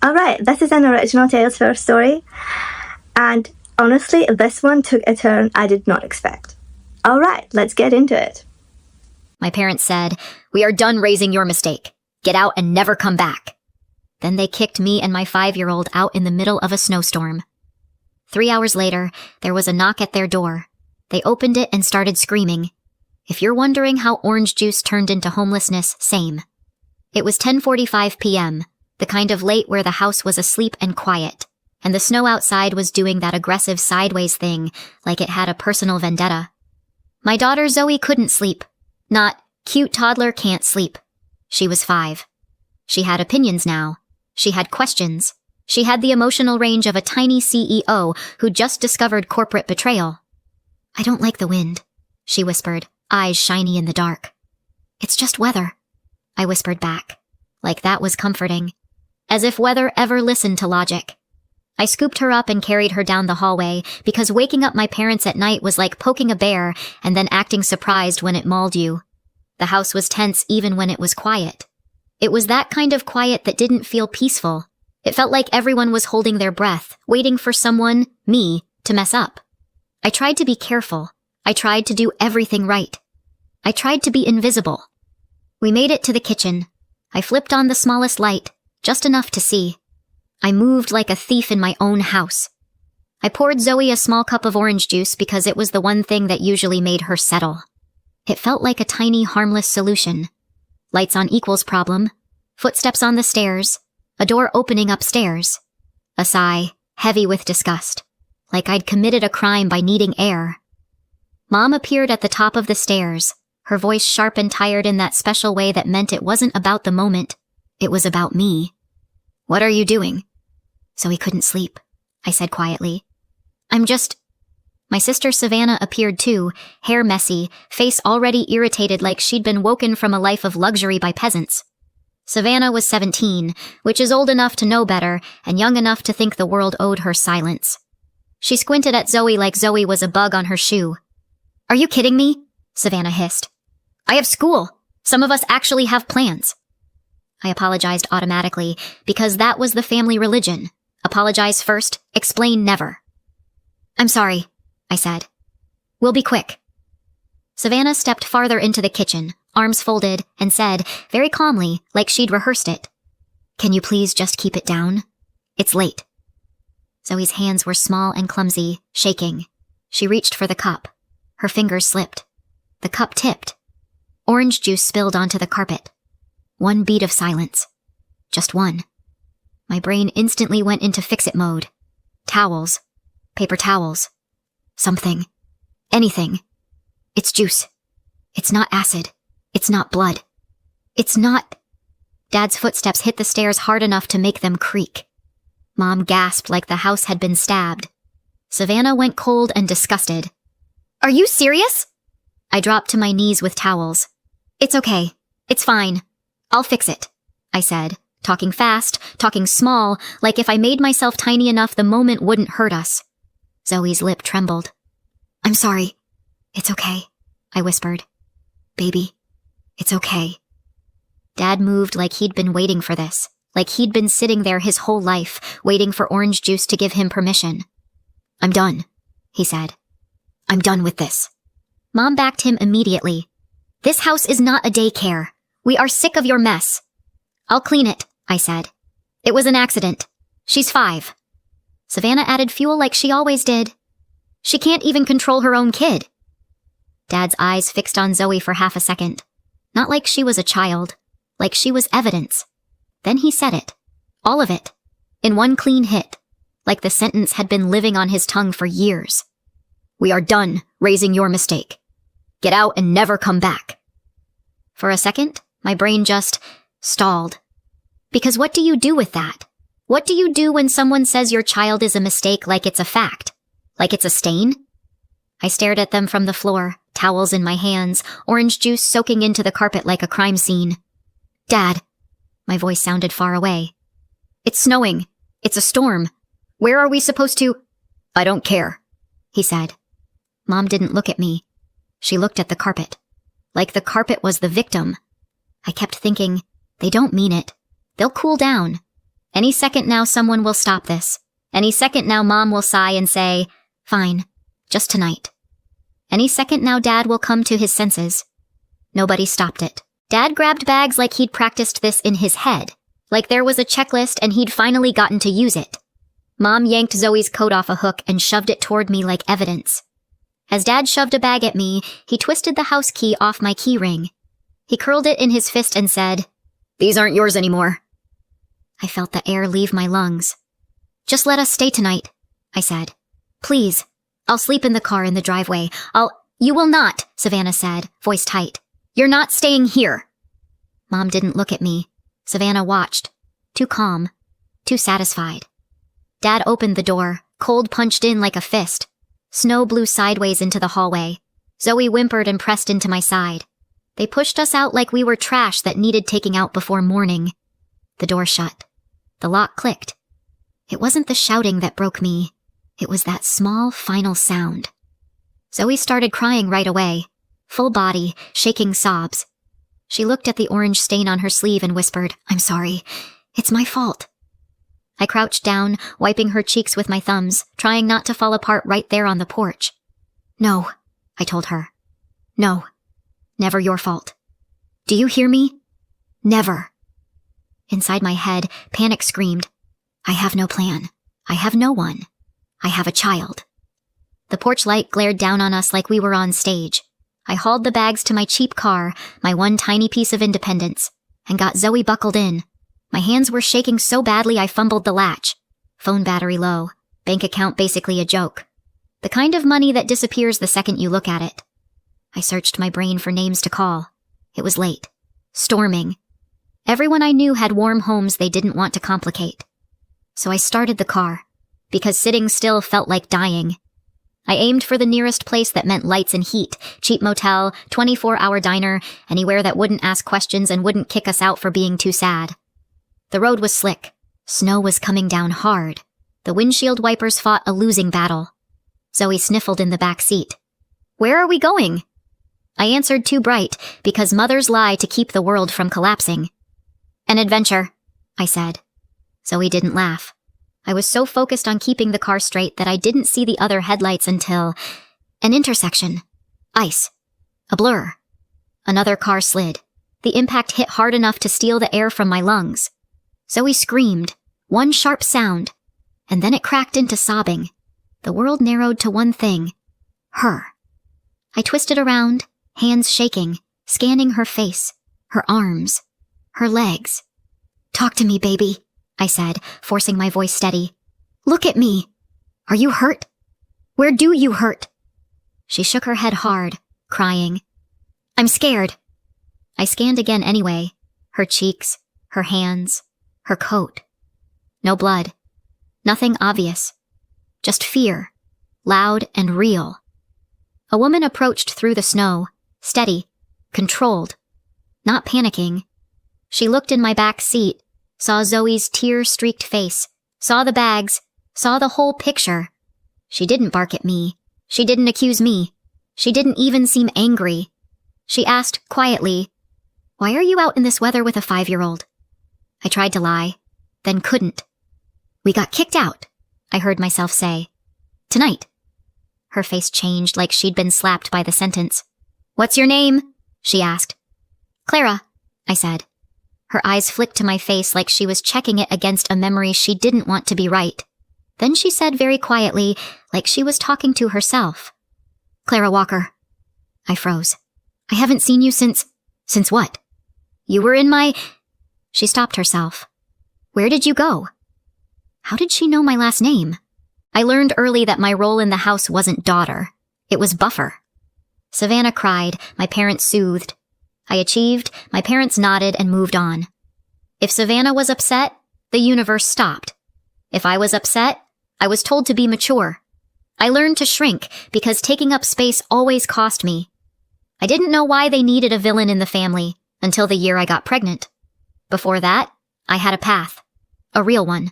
All right, this is an original Tales for a Story, and honestly, this one took a turn I did not expect. All right, let's get into it. My parents said, "We are done raising your mistake. Get out and never come back." Then they kicked me and my 5-year-old out in the middle of a snowstorm. 3 hours later, there was a knock at their door. They opened it and started screaming. If you're wondering how orange juice turned into homelessness, same. It was 10:45 p.m., the kind of late where the house was asleep and quiet, and the snow outside was doing that aggressive sideways thing like it had a personal vendetta. My daughter Zoe couldn't sleep. Not, cute toddler can't sleep. She was 5. She had opinions now. She had questions. She had the emotional range of a tiny CEO who just discovered corporate betrayal. "I don't like the wind," she whispered, eyes shiny in the dark. "It's just weather," I whispered back, like that was comforting, as if weather ever listened to logic. I scooped her up and carried her down the hallway because waking up my parents at night was like poking a bear and then acting surprised when it mauled you. The house was tense even when it was quiet. It was that kind of quiet that didn't feel peaceful. It felt like everyone was holding their breath, waiting for someone, me, to mess up. I tried to be careful. I tried to do everything right. I tried to be invisible. We made it to the kitchen. I flipped on the smallest light, just enough to see. I moved like a thief in my own house. I poured Zoe a small cup of orange juice because it was the one thing that usually made her settle. It felt like a tiny, harmless solution. Lights on equals problem. Footsteps on the stairs. A door opening upstairs. A sigh, heavy with disgust. Like I'd committed a crime by needing air. Mom appeared at the top of the stairs, her voice sharp and tired in that special way that meant it wasn't about the moment. It was about me. "What are you doing?" Zoe couldn't sleep, I said quietly. "I'm just..." My sister Savannah appeared too, hair messy, face already irritated like she'd been woken from a life of luxury by peasants. Savannah was 17, which is old enough to know better and young enough to think the world owed her silence. She squinted at Zoe like Zoe was a bug on her shoe. "Are you kidding me?" Savannah hissed. "I have school. Some of us actually have plans." I apologized automatically because that was the family religion. Apologize first, explain never. "I'm sorry," I said. "We'll be quick." Savannah stepped farther into the kitchen, arms folded, and said, very calmly, like she'd rehearsed it, "Can you please just keep it down? It's late." Zoe's hands were small and clumsy, shaking. She reached for the cup. Her fingers slipped. The cup tipped. Orange juice spilled onto the carpet. One beat of silence. Just one. My brain instantly went into fix-it mode. Towels. Paper towels. Something. Anything. It's juice. It's not acid. It's not blood. It's not... Dad's footsteps hit the stairs hard enough to make them creak. Mom gasped like the house had been stabbed. Savannah went cold and disgusted. "Are you serious?" I dropped to my knees with towels. "It's okay. It's fine. I'll fix it," I said, talking fast, talking small, like if I made myself tiny enough the moment wouldn't hurt us. Zoe's lip trembled. "I'm sorry. It's okay," I whispered. "Baby, it's okay." Dad moved like he'd been waiting for this, like he'd been sitting there his whole life, waiting for orange juice to give him permission. "I'm done," he said. "I'm done with this." Mom backed him immediately. "This house is not a daycare. We are sick of your mess." "I'll clean it," I said. "It was an accident. She's 5. Savannah added fuel like she always did. "She can't even control her own kid." Dad's eyes fixed on Zoe for half a second. Not like she was a child, like she was evidence. Then he said it. All of it. In one clean hit. Like the sentence had been living on his tongue for years. "We are done raising your mistake. Get out and never come back." For a second, my brain just stalled. Because what do you do with that? What do you do when someone says your child is a mistake like it's a fact? Like it's a stain? I stared at them from the floor, towels in my hands, orange juice soaking into the carpet like a crime scene. "Dad." My voice sounded far away. "It's snowing. It's a storm. Where are we supposed to—" "I don't care," he said. Mom didn't look at me. She looked at the carpet. Like the carpet was the victim. I kept thinking, they don't mean it. They'll cool down. Any second now someone will stop this. Any second now Mom will sigh and say, "Fine, just tonight." Any second now Dad will come to his senses. Nobody stopped it. Dad grabbed bags like he'd practiced this in his head, like there was a checklist and he'd finally gotten to use it. Mom yanked Zoe's coat off a hook and shoved it toward me like evidence. As Dad shoved a bag at me, he twisted the house key off my key ring. He curled it in his fist and said, "These aren't yours anymore." I felt the air leave my lungs. "Just let us stay tonight," I said. "Please. I'll sleep in the car in the driveway. You will not," Savannah said, voice tight. "You're not staying here." Mom didn't look at me. Savannah watched. Too calm. Too satisfied. Dad opened the door, cold punched in like a fist. Snow blew sideways into the hallway. Zoe whimpered and pressed into my side. They pushed us out like we were trash that needed taking out before morning. The door shut. The lock clicked. It wasn't the shouting that broke me. It was that small, final sound. Zoe started crying right away. Full body, shaking sobs. She looked at the orange stain on her sleeve and whispered, "I'm sorry. It's my fault." I crouched down, wiping her cheeks with my thumbs, trying not to fall apart right there on the porch. "No," I told her. "No. Never your fault. Do you hear me? Never." Inside my head, panic screamed, "I have no plan. I have no one. I have a child." The porch light glared down on us like we were on stage. I hauled the bags to my cheap car, my one tiny piece of independence, and got Zoe buckled in. My hands were shaking so badly I fumbled the latch. Phone battery low. Bank account basically a joke. The kind of money that disappears the second you look at it. I searched my brain for names to call. It was late. Storming. Everyone I knew had warm homes they didn't want to complicate. So I started the car, because sitting still felt like dying. I aimed for the nearest place that meant lights and heat, cheap motel, 24-hour diner, anywhere that wouldn't ask questions and wouldn't kick us out for being too sad. The road was slick. Snow was coming down hard. The windshield wipers fought a losing battle. Zoe sniffled in the back seat. "Where are we going?" I answered too bright, because mothers lie to keep the world from collapsing. "An adventure," I said. Zoe didn't laugh. I was so focused on keeping the car straight that I didn't see the other headlights until an intersection. Ice. A blur. Another car slid. The impact hit hard enough to steal the air from my lungs. Zoe screamed. One sharp sound. And then it cracked into sobbing. The world narrowed to one thing. Her. I twisted around, hands shaking, scanning her face, her arms, her legs. "Talk to me, baby," I said, forcing my voice steady. "Look at me. Are you hurt? Where do you hurt?" She shook her head hard, crying. "I'm scared." I scanned again anyway. Her cheeks, her hands, her coat. No blood. Nothing obvious. Just fear. Loud and real. A woman approached through the snow, steady, controlled, not panicking. She looked in my back seat, saw Zoe's tear-streaked face, saw the bags, saw the whole picture. She didn't bark at me. She didn't accuse me. She didn't even seem angry. She asked quietly, "Why are you out in this weather with a 5-year-old?" I tried to lie, then couldn't. "We got kicked out," I heard myself say. "Tonight." Her face changed like she'd been slapped by the sentence. "What's your name?" she asked. "Clara," I said. Her eyes flicked to my face like she was checking it against a memory she didn't want to be right. Then she said very quietly, like she was talking to herself, "Clara Walker." I froze. "I haven't seen you since what? You were in my—" She stopped herself. "Where did you go?" How did she know my last name? I learned early that my role in the house wasn't daughter. It was buffer. Savannah cried, my parents soothed. I achieved, my parents nodded and moved on. If Savannah was upset, the universe stopped. If I was upset, I was told to be mature. I learned to shrink because taking up space always cost me. I didn't know why they needed a villain in the family until the year I got pregnant. Before that, I had a path. A real one.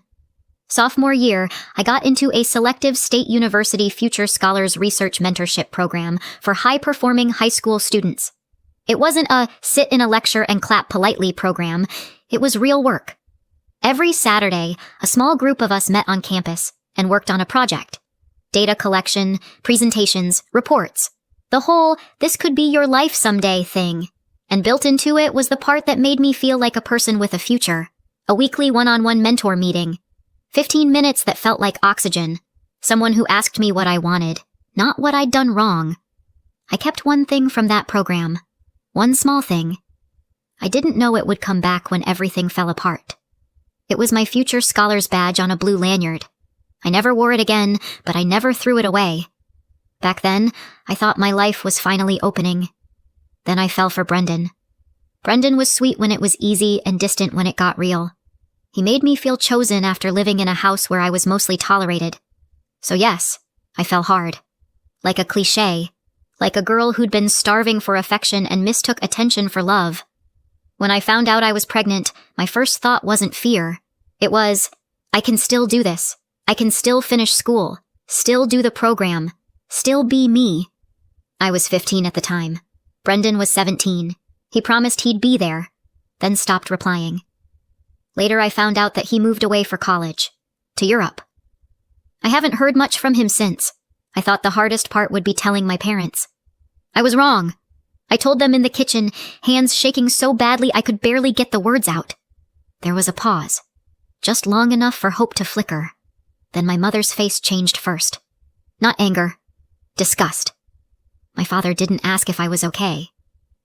Sophomore year, I got into a selective State University Future Scholars Research Mentorship program for high-performing high school students. It wasn't a sit in a lecture and clap politely program. It was real work. Every Saturday, a small group of us met on campus and worked on a project. Data collection, presentations, reports. The whole, this could be your life someday thing. And built into it was the part that made me feel like a person with a future. A weekly one-on-one mentor meeting. 15 minutes that felt like oxygen. Someone who asked me what I wanted, not what I'd done wrong. I kept one thing from that program. One small thing. I didn't know it would come back when everything fell apart. It was my future scholar's badge on a blue lanyard. I never wore it again, but I never threw it away. Back then, I thought my life was finally opening. Then I fell for Brendan. Brendan was sweet when it was easy and distant when it got real. He made me feel chosen after living in a house where I was mostly tolerated. So yes, I fell hard. Like a cliché. Like a girl who'd been starving for affection and mistook attention for love. When I found out I was pregnant, my first thought wasn't fear. It was, I can still do this. I can still finish school. Still do the program. Still be me. I was 15 at the time. Brendan was 17. He promised he'd be there, then stopped replying. Later I found out that he moved away for college. To Europe. I haven't heard much from him since. I thought the hardest part would be telling my parents. I was wrong. I told them in the kitchen, hands shaking so badly I could barely get the words out. There was a pause. Just long enough for hope to flicker. Then my mother's face changed first. Not anger. Disgust. My father didn't ask if I was okay.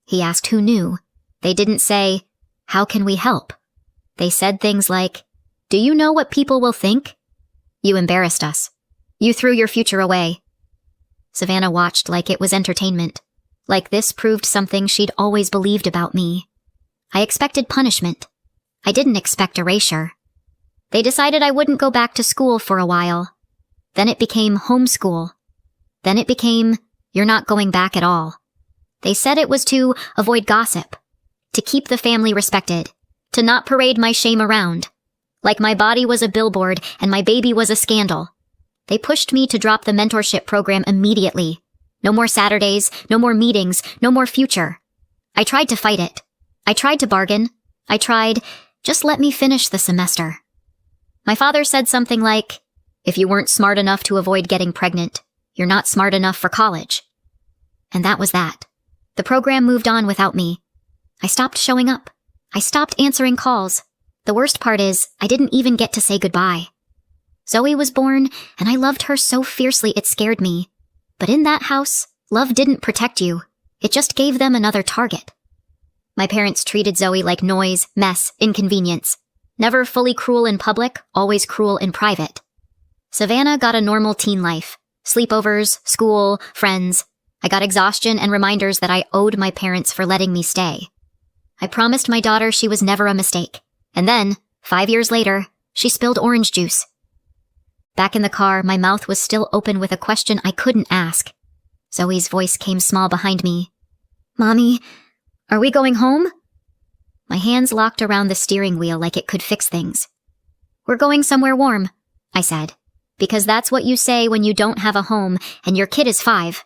He asked who knew. They didn't say, how can we help? They said things like, do you know what people will think? You embarrassed us. You threw your future away. Savannah watched like it was entertainment. Like this proved something she'd always believed about me. I expected punishment. I didn't expect erasure. They decided I wouldn't go back to school for a while. Then it became homeschool. Then it became, you're not going back at all. They said it was to avoid gossip, to keep the family respected, to not parade my shame around. Like my body was a billboard and my baby was a scandal. They pushed me to drop the mentorship program immediately. No more Saturdays, no more meetings, no more future. I tried to fight it. I tried to bargain. I tried, just let me finish the semester. My father said something like, if you weren't smart enough to avoid getting pregnant, you're not smart enough for college. And that was that. The program moved on without me. I stopped showing up. I stopped answering calls. The worst part is, I didn't even get to say goodbye. Zoe was born, and I loved her so fiercely it scared me. But in that house, love didn't protect you. It just gave them another target. My parents treated Zoe like noise, mess, inconvenience. Never fully cruel in public, always cruel in private. Savannah got a normal teen life. Sleepovers, school, friends. I got exhaustion and reminders that I owed my parents for letting me stay. I promised my daughter she was never a mistake. And then, 5 years later, she spilled orange juice. Back in the car, my mouth was still open with a question I couldn't ask. Zoe's voice came small behind me. Mommy, are we going home? My hands locked around the steering wheel like it could fix things. We're going somewhere warm, I said, because that's what you say when you don't have a home and your kid is 5.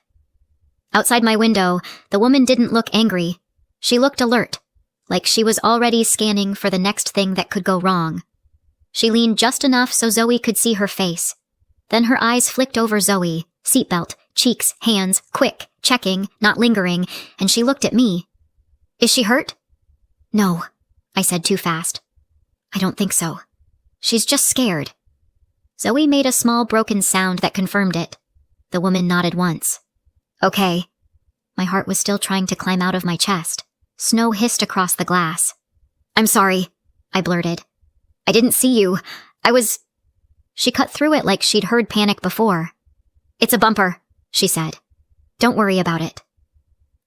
Outside my window, the woman didn't look angry. She looked alert, like she was already scanning for the next thing that could go wrong. She leaned just enough so Zoe could see her face. Then her eyes flicked over Zoe, seatbelt, cheeks, hands, quick, checking, not lingering, and she looked at me. Is she hurt? No, I said too fast. I don't think so. She's just scared. Zoe made a small broken sound that confirmed it. The woman nodded once. Okay. My heart was still trying to climb out of my chest. Snow hissed across the glass. I'm sorry, I blurted. I didn't see you. She cut through it like she'd heard panic before. It's a bumper, she said. Don't worry about it.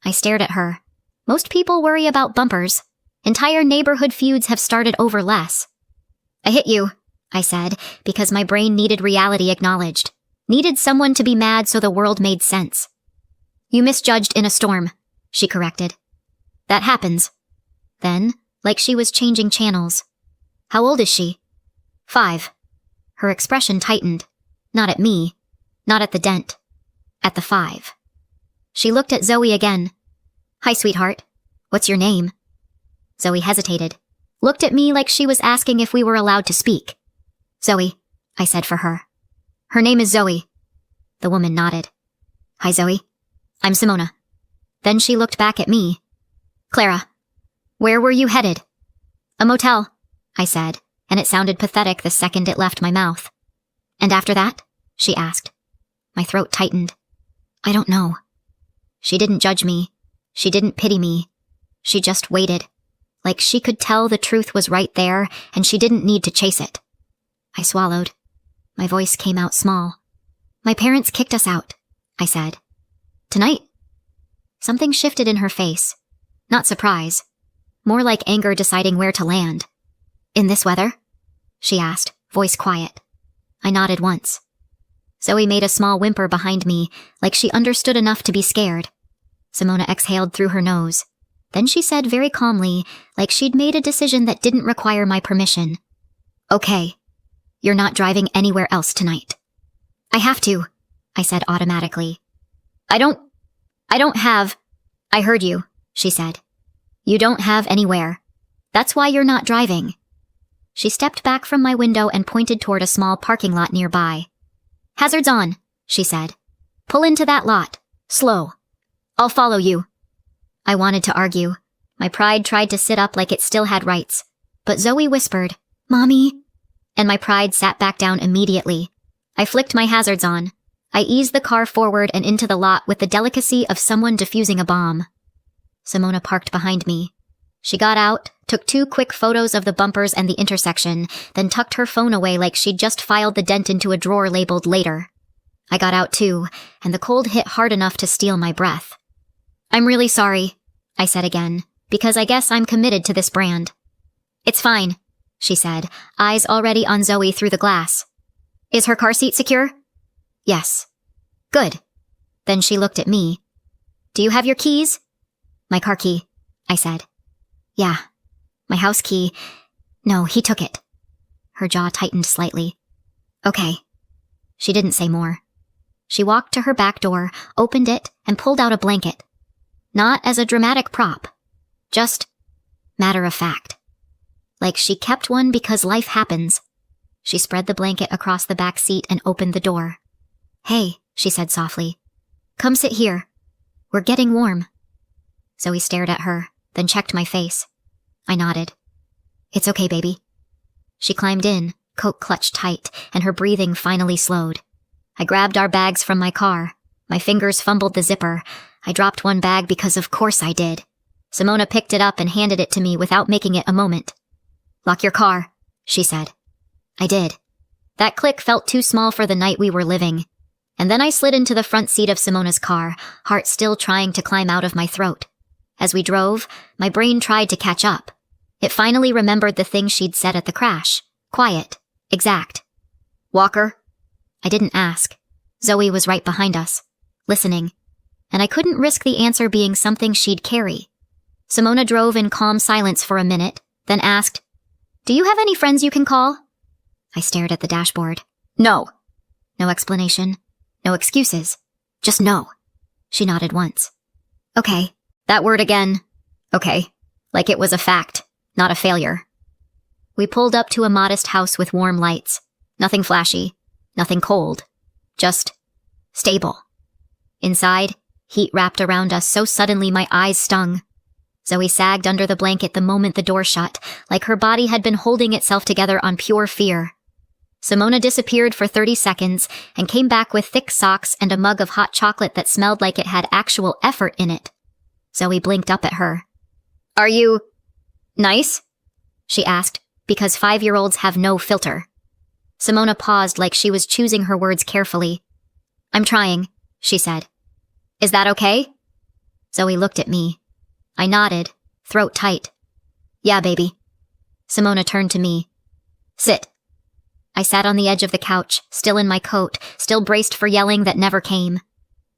I stared at her. Most people worry about bumpers. Entire neighborhood feuds have started over less. I hit you, I said, because my brain needed reality acknowledged. Needed someone to be mad so the world made sense. You misjudged in a storm, she corrected. That happens. Then, like she was changing channels. How old is she? 5. Her expression tightened. Not at me. Not at the dent. At the 5. She looked at Zoe again. Hi, sweetheart. What's your name? Zoe hesitated. looked at me like she was asking if we were allowed to speak. Zoe, I said for her. Her name is Zoe. The woman nodded. Hi, Zoe. I'm Simona. Then she looked back at me. Clara, where were you headed? A motel, I said, and it sounded pathetic the second it left my mouth. And after that? She asked. My throat tightened. I don't know. She didn't judge me. She didn't pity me. She just waited. Like she could tell the truth was right there, and she didn't need to chase it. I swallowed. My voice came out small. My parents kicked us out, I said. Tonight? Something shifted in her face. Not surprise. More like anger deciding where to land. In this weather? She asked, voice quiet. I nodded once. Zoe made a small whimper behind me, like she understood enough to be scared. Simona exhaled through her nose. Then she said very calmly, like she'd made a decision that didn't require my permission. Okay. You're not driving anywhere else tonight. I have to, I said automatically. I don't have... I heard you, she said. You don't have anywhere. That's why you're not driving. She stepped back from my window and pointed toward a small parking lot nearby. Hazards on, she said. Pull into that lot. Slow. I'll follow you. I wanted to argue. My pride tried to sit up like it still had rights. But Zoe whispered, Mommy. And my pride sat back down immediately. I flicked my hazards on. I eased the car forward and into the lot with the delicacy of someone defusing a bomb. Simona parked behind me. She got out, took 2 quick photos of the bumpers and the intersection, then tucked her phone away like she'd just filed the dent into a drawer labeled later. I got out too, and the cold hit hard enough to steal my breath. I'm really sorry, I said again, because I guess I'm committed to this brand. It's fine, she said, eyes already on Zoe through the glass. Is her car seat secure? Yes. Good. Then she looked at me. Do you have your keys? My car key, I said. Yeah. My house key. No, he took it. Her jaw tightened slightly. Okay. She didn't say more. She walked to her back door, opened it, and pulled out a blanket. Not as a dramatic prop. Just matter of fact. Like she kept one because life happens. She spread the blanket across the back seat and opened the door. Hey, she said softly. Come sit here. We're getting warm. Zoe stared at her, then checked my face. I nodded. It's okay, baby. She climbed in, coat clutched tight, and her breathing finally slowed. I grabbed our bags from my car. My fingers fumbled the zipper. I dropped one bag because of course I did. Simona picked it up and handed it to me without making it a moment. Lock your car, she said. I did. That click felt too small for the night we were living. And then I slid into the front seat of Simona's car, heart still trying to climb out of my throat. As we drove, my brain tried to catch up. It finally remembered the thing she'd said at the crash. Quiet. Exact. Walker? I didn't ask. Zoe was right behind us, listening. And I couldn't risk the answer being something she'd carry. Simona drove in calm silence for a minute, then asked, Do you have any friends you can call? I stared at the dashboard. No. No explanation. No excuses. Just no. She nodded once. Okay. That word again. Okay. Like it was a fact, not a failure. We pulled up to a modest house with warm lights. Nothing flashy. Nothing cold. Just stable. Inside, heat wrapped around us so suddenly my eyes stung. Zoe sagged under the blanket the moment the door shut, like her body had been holding itself together on pure fear. Simona disappeared for 30 seconds and came back with thick socks and a mug of hot chocolate that smelled like it had actual effort in it. Zoe blinked up at her. Are you nice? She asked, because 5-year-olds have no filter. Simona paused like she was choosing her words carefully. I'm trying, she said. Is that okay? Zoe looked at me. I nodded, throat tight. Yeah, baby. Simona turned to me. Sit. I sat on the edge of the couch, still in my coat, still braced for yelling that never came.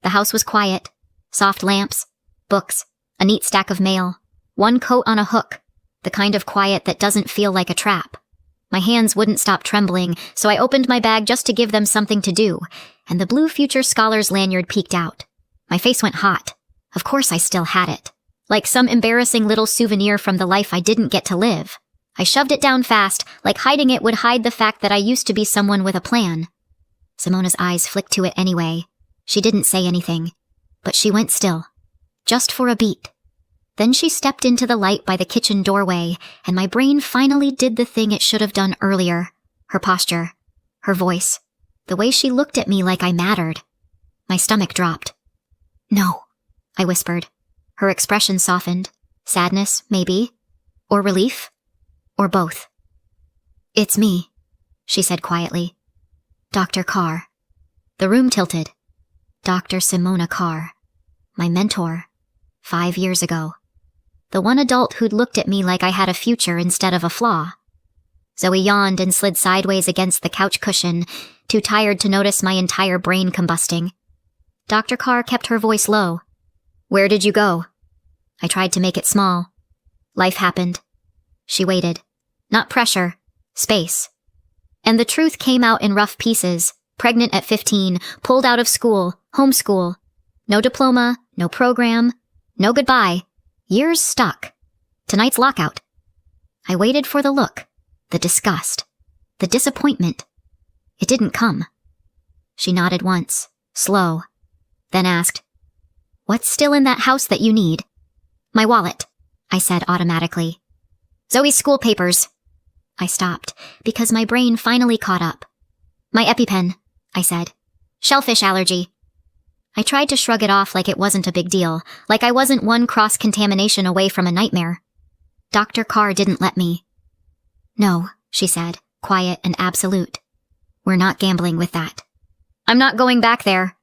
The house was quiet. Soft lamps, books, a neat stack of mail, one coat on a hook, the kind of quiet that doesn't feel like a trap. My hands wouldn't stop trembling, so I opened my bag just to give them something to do, and the blue Future Scholars lanyard peeked out. My face went hot. Of course I still had it. Like some embarrassing little souvenir from the life I didn't get to live. I shoved it down fast, like hiding it would hide the fact that I used to be someone with a plan. Simona's eyes flicked to it anyway. She didn't say anything, but she went still, just for a beat. Then she stepped into the light by the kitchen doorway, and my brain finally did the thing it should have done earlier. Her posture, her voice, the way she looked at me like I mattered. My stomach dropped. "No," I whispered. Her expression softened. Sadness, maybe. Or relief. Or both. "It's me," she said quietly. "Dr. Carr." The room tilted. Dr. Simona Carr. My mentor. 5 years ago. The one adult who'd looked at me like I had a future instead of a flaw. Zoe yawned and slid sideways against the couch cushion, too tired to notice my entire brain combusting. Dr. Carr kept her voice low. "Where did you go?" I tried to make it small. "Life happened." She waited. Not pressure. Space. And the truth came out in rough pieces. Pregnant at 15, pulled out of school, homeschool. No diploma, no program, no goodbye. Years stuck. Tonight's lockout. I waited for the look, the disgust, the disappointment. It didn't come. She nodded once, slow, then asked, "What's still in that house that you need?" "My wallet," I said automatically. "Zoe's school papers." I stopped, because my brain finally caught up. "My EpiPen," I said. "Shellfish allergy." I tried to shrug it off like it wasn't a big deal, like I wasn't one cross-contamination away from a nightmare. Dr. Carr didn't let me. "No," she said, quiet and absolute. "We're not gambling with that." "I'm not going back there."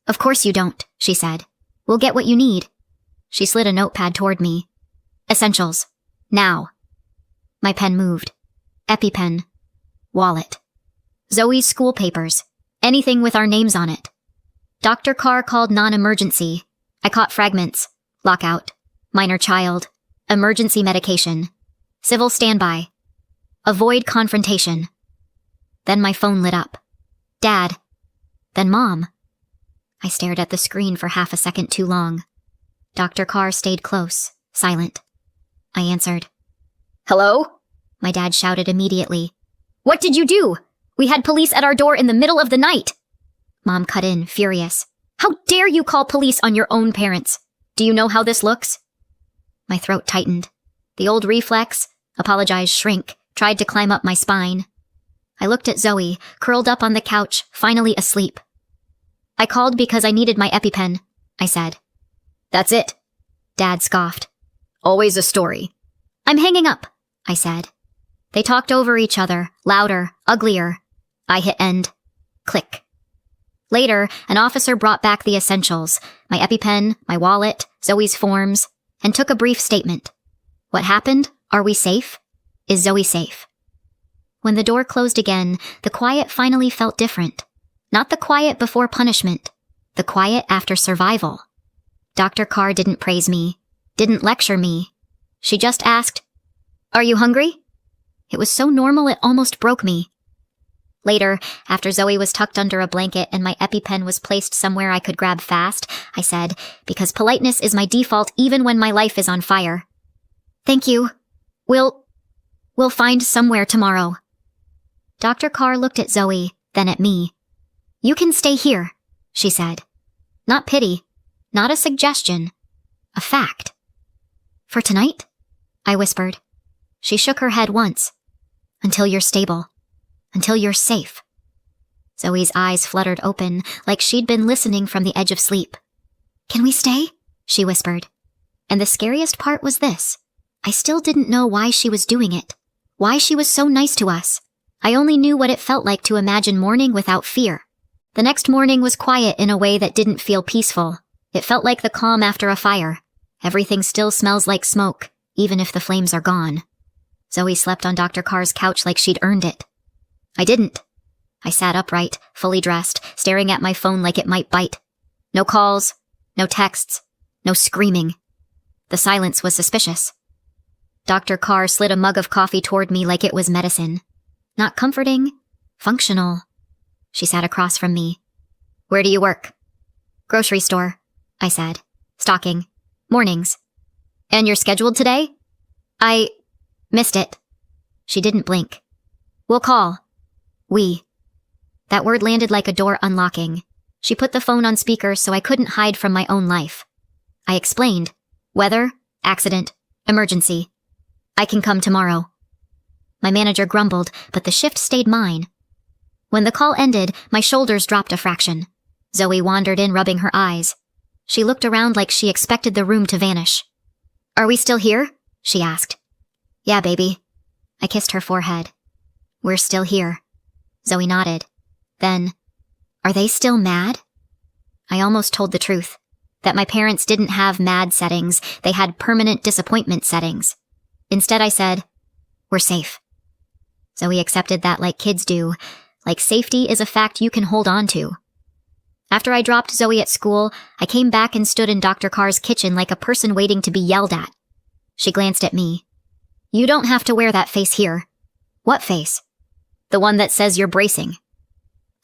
"Of course you don't," she said. "We'll get what you need." She slid a notepad toward me. "Essentials. Now." My pen moved. EpiPen. Wallet. Zoe's school papers. Anything with our names on it. Dr. Carr called non-emergency. I caught fragments. Lockout. Minor child. Emergency medication. Civil standby. Avoid confrontation. Then my phone lit up. Dad. Then Mom. I stared at the screen for half a second too long. Dr. Carr stayed close, silent. I answered. "Hello?" My dad shouted immediately. "What did you do? We had police at our door in the middle of the night." Mom cut in, furious. "How dare you call police on your own parents? Do you know how this looks?" My throat tightened. The old reflex, apologize, shrink, tried to climb up my spine. I looked at Zoe, curled up on the couch, finally asleep. "I called because I needed my EpiPen," I said. "That's it," Dad scoffed. "Always a story." "I'm hanging up," I said. They talked over each other, louder, uglier. I hit end. Click. Later, an officer brought back the essentials, my EpiPen, my wallet, Zoe's forms, and took a brief statement. What happened? Are we safe? Is Zoe safe? When the door closed again, the quiet finally felt different. Not the quiet before punishment, the quiet after survival. Dr. Carr didn't praise me, didn't lecture me. She just asked, "Are you hungry?" It was so normal it almost broke me. Later, after Zoe was tucked under a blanket and my EpiPen was placed somewhere I could grab fast, I said, because politeness is my default even when my life is on fire. "Thank you. We'll find somewhere tomorrow." Dr. Carr looked at Zoe, then at me. "You can stay here," she said. Not pity, not a suggestion, a fact. "For tonight?" I whispered. She shook her head once. "Until you're stable. Until you're safe." Zoe's eyes fluttered open, like she'd been listening from the edge of sleep. "Can we stay?" she whispered. And the scariest part was this. I still didn't know why she was doing it. Why she was so nice to us. I only knew what it felt like to imagine morning without fear. The next morning was quiet in a way that didn't feel peaceful. It felt like the calm after a fire. Everything still smells like smoke, even if the flames are gone. Zoe slept on Dr. Carr's couch like she'd earned it. I didn't. I sat upright, fully dressed, staring at my phone like it might bite. No calls, no texts, no screaming. The silence was suspicious. Dr. Carr slid a mug of coffee toward me like it was medicine. Not comforting, functional. She sat across from me. "Where do you work?" "Grocery store," I said. "Stocking. Mornings." "And you're scheduled today?" "I missed it." She didn't blink. We'll call. We. That word landed like a door unlocking. She put the phone on speaker so I couldn't hide from my own life. I explained. Weather, accident, emergency. I can come tomorrow. My manager grumbled, but the shift stayed mine. When the call ended, my shoulders dropped a fraction. Zoe wandered in, rubbing her eyes. She looked around like she expected the room to vanish. Are we still here? She asked. Yeah, baby. I kissed her forehead. We're still here. Zoe nodded. Then, are they still mad? I almost told the truth. That my parents didn't have mad settings, they had permanent disappointment settings. Instead I said, we're safe. Zoe accepted that like kids do, like safety is a fact you can hold on to. After I dropped Zoe at school, I came back and stood in Dr. Carr's kitchen like a person waiting to be yelled at. She glanced at me. You don't have to wear that face here. What face? The one that says you're bracing.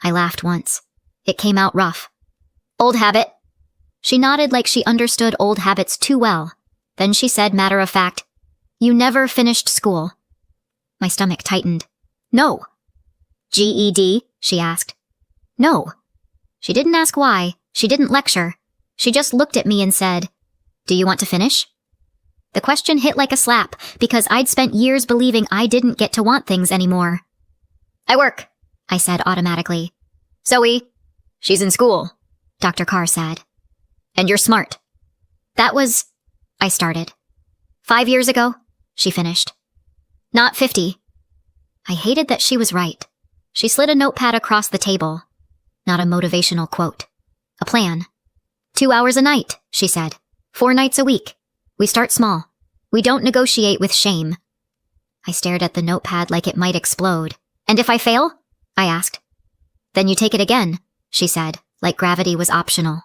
I laughed once. It came out rough. Old habit. She nodded like she understood old habits too well. Then she said, matter of fact, you never finished school. My stomach tightened. No. GED? She asked. No. She didn't ask why. She didn't lecture. She just looked at me and said, do you want to finish? The question hit like a slap because I'd spent years believing I didn't get to want things anymore. I work, I said automatically. Zoe, she's in school, Dr. Carr said. And you're smart. That was, I started. 5 years ago, she finished. Not 50. I hated that she was right. She slid a notepad across the table. Not a motivational quote. A plan. 2 hours a night, she said. 4 nights a week. We start small. We don't negotiate with shame. I stared at the notepad like it might explode. And if I fail? I asked. Then you take it again, she said, like gravity was optional.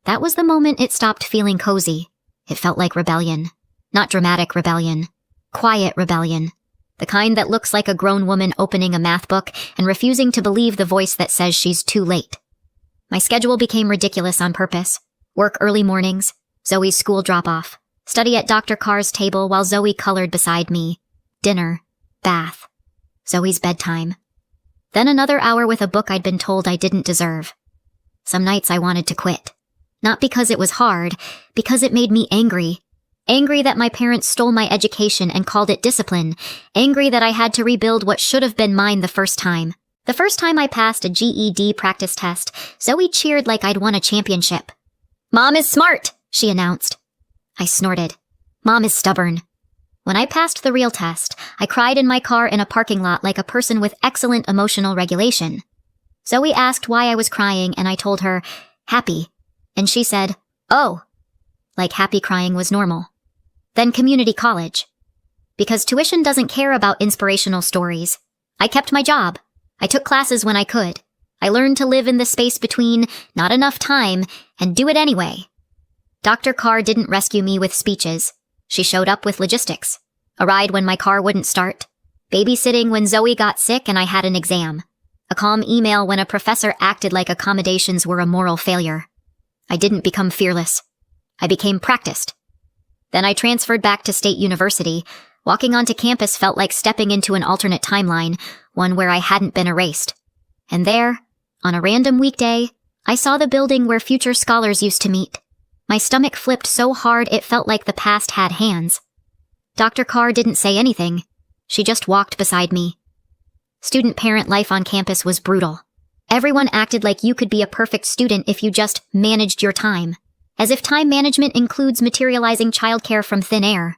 That was the moment it stopped feeling cozy. It felt like rebellion. Not dramatic rebellion. Quiet rebellion. The kind that looks like a grown woman opening a math book and refusing to believe the voice that says she's too late. My schedule became ridiculous on purpose. Work early mornings, Zoe's school drop-off, study at Dr. Carr's table while Zoe colored beside me, dinner, bath, Zoe's bedtime. Then another hour with a book I'd been told I didn't deserve. Some nights I wanted to quit. Not because it was hard, because it made me angry. Angry that my parents stole my education and called it discipline. Angry that I had to rebuild what should have been mine the first time. The first time I passed a GED practice test, Zoe cheered like I'd won a championship. Mom is smart, she announced. I snorted. Mom is stubborn. When I passed the real test, I cried in my car in a parking lot like a person with excellent emotional regulation. Zoe asked why I was crying and I told her, happy. And she said, oh, like happy crying was normal. Then community college. Because tuition doesn't care about inspirational stories. I kept my job. I took classes when I could. I learned to live in the space between not enough time and do it anyway. Dr. Carr didn't rescue me with speeches. She showed up with logistics. A ride when my car wouldn't start. Babysitting when Zoe got sick and I had an exam. A calm email when a professor acted like accommodations were a moral failure. I didn't become fearless. I became practiced. Then I transferred back to State University. Walking onto campus felt like stepping into an alternate timeline, one where I hadn't been erased. And there, on a random weekday, I saw the building where future scholars used to meet. My stomach flipped so hard it felt like the past had hands. Dr. Carr didn't say anything. She just walked beside me. Student-parent life on campus was brutal. Everyone acted like you could be a perfect student if you just managed your time. As if time management includes materializing childcare from thin air.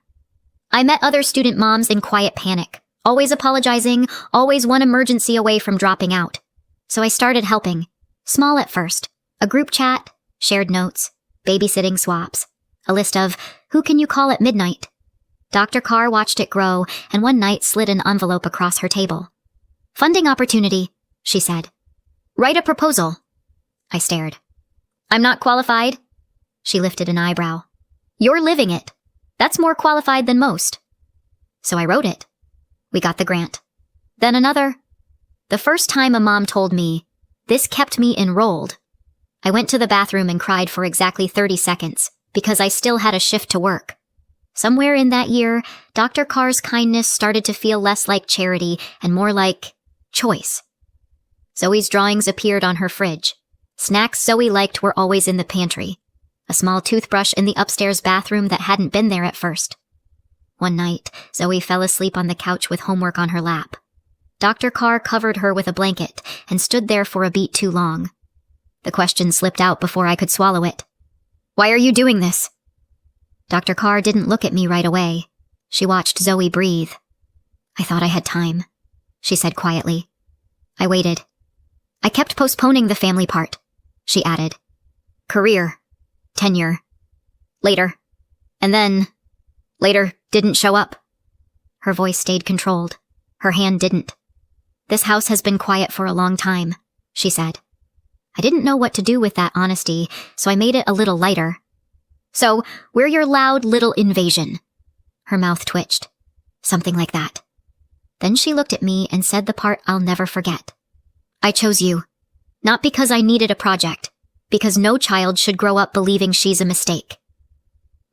I met other student moms in quiet panic, always apologizing, always one emergency away from dropping out. So I started helping. Small at first. A group chat, shared notes, babysitting swaps, a list of, who can you call at midnight? Dr. Carr watched it grow and one night slid an envelope across her table. Funding opportunity, she said. Write a proposal. I stared. I'm not qualified. She lifted an eyebrow. You're living it. That's more qualified than most. So I wrote it. We got the grant. Then another. The first time a mom told me, this kept me enrolled. I went to the bathroom and cried for exactly 30 seconds, because I still had a shift to work. Somewhere in that year, Dr. Carr's kindness started to feel less like charity and more like choice. Zoe's drawings appeared on her fridge. Snacks Zoe liked were always in the pantry. A small toothbrush in the upstairs bathroom that hadn't been there at first. One night, Zoe fell asleep on the couch with homework on her lap. Dr. Carr covered her with a blanket and stood there for a beat too long. The question slipped out before I could swallow it. "Why are you doing this?" Dr. Carr didn't look at me right away. She watched Zoe breathe. "I thought I had time," she said quietly. I waited. "I kept postponing the family part," she added. "Career. Tenure. Later. And then, later didn't show up." Her voice stayed controlled. Her hand didn't. "This house has been quiet for a long time," she said. I didn't know what to do with that honesty, so I made it a little lighter. "So, we're your loud little invasion." Her mouth twitched. "Something like that." Then she looked at me and said the part I'll never forget. "I chose you. Not because I needed a project. Because no child should grow up believing she's a mistake."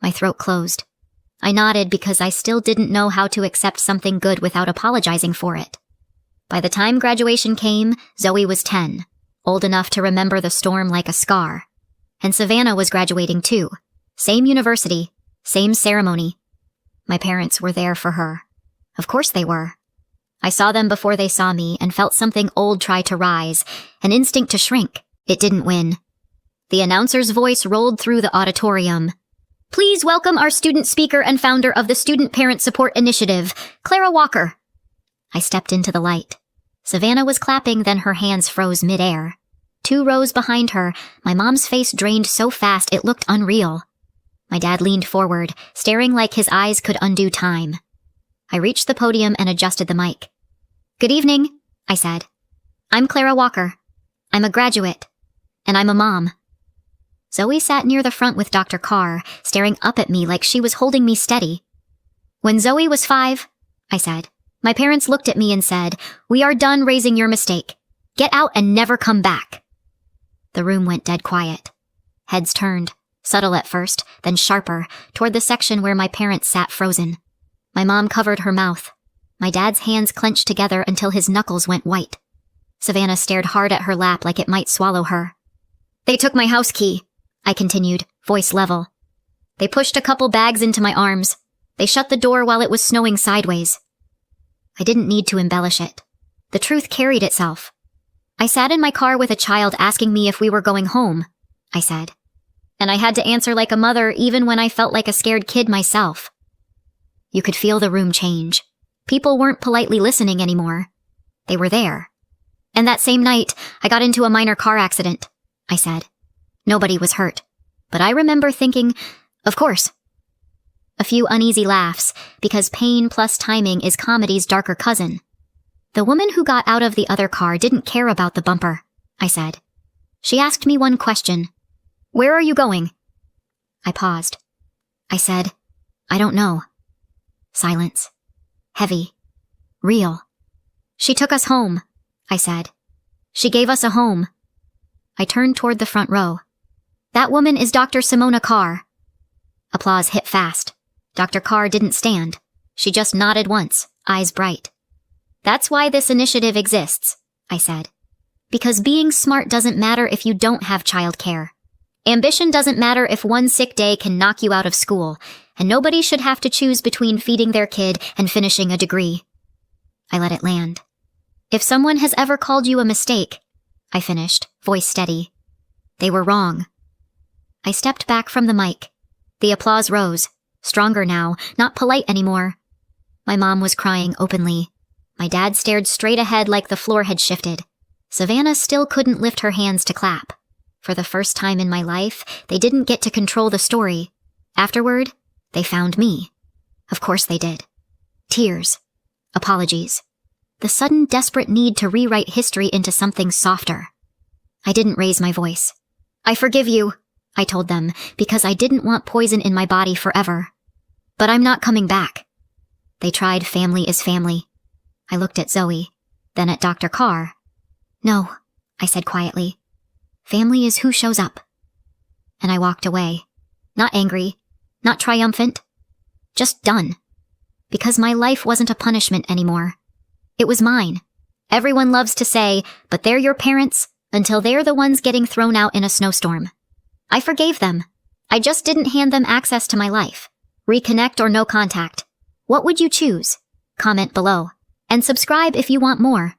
My throat closed. I nodded because I still didn't know how to accept something good without apologizing for it. By the time graduation came, Zoe was 10, old enough to remember the storm like a scar. And Savannah was graduating too. Same university, same ceremony. My parents were there for her. Of course they were. I saw them before they saw me and felt something old try to rise, an instinct to shrink. It didn't win. The announcer's voice rolled through the auditorium. "Please welcome our student speaker and founder of the Student Parent Support Initiative, Clara Walker." I stepped into the light. Savannah was clapping, then her hands froze midair. 2 rows behind her, my mom's face drained so fast it looked unreal. My dad leaned forward, staring like his eyes could undo time. I reached the podium and adjusted the mic. "Good evening," I said. "I'm Clara Walker. I'm a graduate. And I'm a mom." Zoe sat near the front with Dr. Carr, staring up at me like she was holding me steady. "When Zoe was 5, I said, "my parents looked at me and said, 'We are done raising your mistake. Get out and never come back.'" The room went dead quiet. Heads turned, subtle at first, then sharper, toward the section where my parents sat frozen. My mom covered her mouth. My dad's hands clenched together until his knuckles went white. Savannah stared hard at her lap like it might swallow her. "They took my house key," I continued, voice level. "They pushed a couple bags into my arms. They shut the door while it was snowing sideways." I didn't need to embellish it. The truth carried itself. "I sat in my car with a child asking me if we were going home," I said. "And I had to answer like a mother even when I felt like a scared kid myself." You could feel the room change. People weren't politely listening anymore. They were there. "And that same night, I got into a minor car accident," I said. Nobody was hurt. But I remember thinking, of course. A few uneasy laughs, because pain plus timing is comedy's darker cousin. "The woman who got out of the other car didn't care about the bumper," I said. "She asked me one question. 'Where are you going?'" I paused. I said, "I don't know." Silence. Heavy. Real. "She took us home," I said. "She gave us a home." I turned toward the front row. "That woman is Dr. Simona Carr." Applause hit fast. Dr. Carr didn't stand. She just nodded once, eyes bright. "That's why this initiative exists," I said. "Because being smart doesn't matter if you don't have childcare. Ambition doesn't matter if one sick day can knock you out of school, and nobody should have to choose between feeding their kid and finishing a degree." I let it land. "If someone has ever called you a mistake," I finished, voice steady, "they were wrong." I stepped back from the mic. The applause rose, stronger now, not polite anymore. My mom was crying openly. My dad stared straight ahead like the floor had shifted. Savannah still couldn't lift her hands to clap. For the first time in my life, they didn't get to control the story. Afterward, they found me. Of course they did. Tears. Apologies. The sudden desperate need to rewrite history into something softer. I didn't raise my voice. "I forgive you," I told them, because I didn't want poison in my body forever. "But I'm not coming back." They tried family is family. I looked at Zoe, then at Dr. Carr. "No," I said quietly. "Family is who shows up." And I walked away. Not angry, not triumphant, Just done. Because my life wasn't a punishment anymore. It was mine. Everyone loves to say, but they're your parents, until they're the ones getting thrown out in a snowstorm. I forgave them. I just didn't hand them access to my life. Reconnect or no contact. What would you choose? Comment below. And subscribe if you want more.